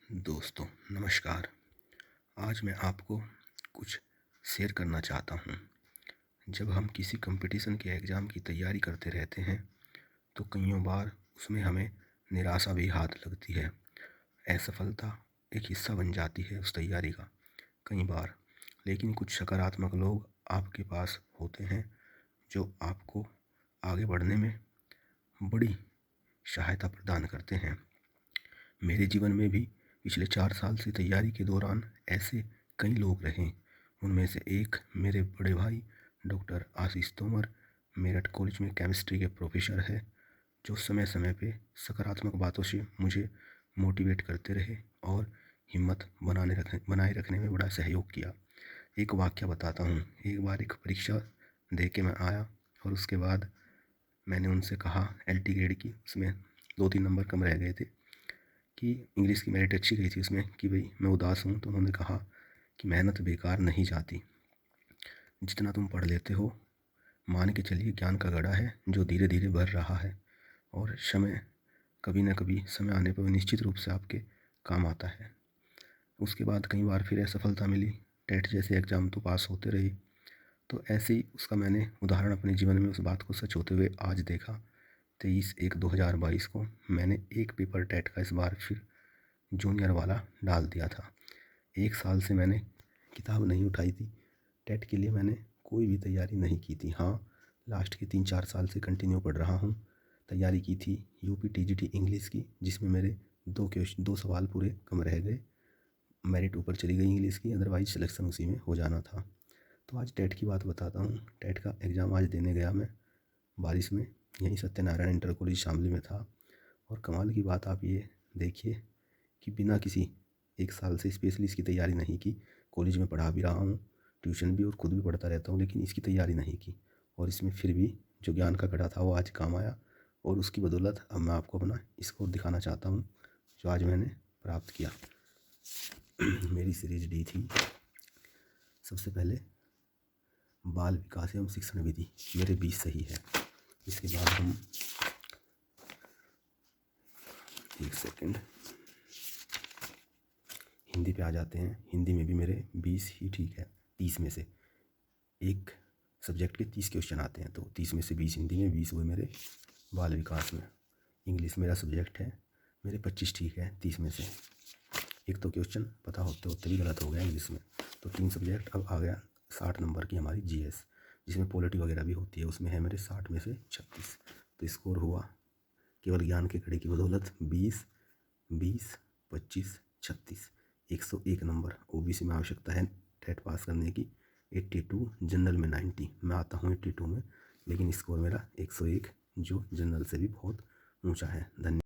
दोस्तों नमस्कार। आज मैं आपको कुछ शेयर करना चाहता हूँ। जब हम किसी कंपटीशन के एग्ज़ाम की तैयारी करते रहते हैं तो कईयों बार उसमें हमें निराशा भी हाथ लगती है। असफलता एक हिस्सा बन जाती है उस तैयारी का कई बार। लेकिन कुछ सकारात्मक लोग आपके पास होते हैं जो आपको आगे बढ़ने में बड़ी सहायता प्रदान करते हैं। मेरे जीवन में भी पिछले 4 साल से तैयारी के दौरान ऐसे कई लोग रहे। उनमें से एक मेरे बड़े भाई डॉक्टर आशीष तोमर मेरठ कॉलेज में केमिस्ट्री के प्रोफेसर है, जो समय समय पे सकारात्मक बातों से मुझे मोटिवेट करते रहे और हिम्मत बनाए रखने में बड़ा सहयोग किया। एक वाक़या बताता हूँ। एक बार एक परीक्षा दे के मैं आया और उसके बाद मैंने उनसे कहा एलटी ग्रेड की, उसमें 2-3 नंबर कम रह गए थे, कि इंग्लिश की मेरिट अच्छी गई थी उसमें, कि भाई मैं उदास हूँ। तो उन्होंने कहा कि मेहनत बेकार नहीं जाती, जितना तुम पढ़ लेते हो मान के चलिए ज्ञान का घड़ा है जो धीरे धीरे बढ़ रहा है, और समय कभी ना कभी समय आने पर निश्चित रूप से आपके काम आता है। उसके बाद कई बार फिर असफलता मिली, टेट जैसे एग्ज़ाम तो पास होते रहे। तो ऐसे ही उसका मैंने उदाहरण अपने जीवन में उस बात को सच होते हुए आज देखा। 23/1/2022 को मैंने एक पेपर टेट का इस बार फिर जूनियर वाला डाल दिया था। 1 साल से मैंने किताब नहीं उठाई थी। टेट के लिए मैंने कोई भी तैयारी नहीं की थी। हाँ, लास्ट के 3-4 साल से कंटिन्यू पढ़ रहा हूँ। तैयारी की थी यूपी टीजीटी इंग्लिश की, जिसमें मेरे 2 सवाल पूरे कम रह गए। मेरिट ऊपर चली गई इंग्लिश की, अदरवाइज़ सिलेक्शन उसी में हो जाना था। तो आज टेट की बात बताता हूँ। टेट का एग्ज़ाम आज देने गया मैं बारिश में, यहीं सत्यनारायण इंटर कॉलेज शामली में था। और कमाल की बात आप ये देखिए कि बिना किसी 1 साल से स्पेशली इसकी तैयारी नहीं की। कॉलेज में पढ़ा भी रहा हूँ, ट्यूशन भी, और खुद भी पढ़ता रहता हूँ, लेकिन इसकी तैयारी नहीं की। और इसमें फिर भी जो ज्ञान का घड़ा था वो आज काम आया, और उसकी बदौलत अब मैं आपको अपना स्कोर दिखाना चाहता हूँ जो आज मैंने प्राप्त किया। मेरी सीरीज डी थी। सबसे पहले बाल विकास एवं शिक्षण विधि, मेरे 20 सही है। इसके बाद हम एक सेकेंड हिंदी पे आ जाते हैं। हिंदी में भी मेरे 20 ही ठीक है। 30 में से एक सब्जेक्ट के 30 क्वेश्चन आते हैं, तो 30 में से 20 हिंदी में, 20 हुए मेरे बाल विकास में। इंग्लिश मेरा सब्जेक्ट है, मेरे 25 ठीक है 30 में से। एक तो क्वेश्चन पता होते होते भी गलत हो गया इंग्लिश में। तो 3 सब्जेक्ट। अब आ गया 60 नंबर की हमारी जीएस, जिसमें पॉलिटी वगैरह भी होती है। उसमें है मेरे 60 में से 36। तो स्कोर हुआ केवल ज्ञान के घड़े की बदौलत 20, 20, 25, 36, 101 नंबर। ओबीसी में आवश्यकता है टेट पास करने की 82, जनरल में 90। मैं आता हूँ 82 में, लेकिन स्कोर मेरा 101, जो जनरल से भी बहुत ऊंचा है। धन्यवाद।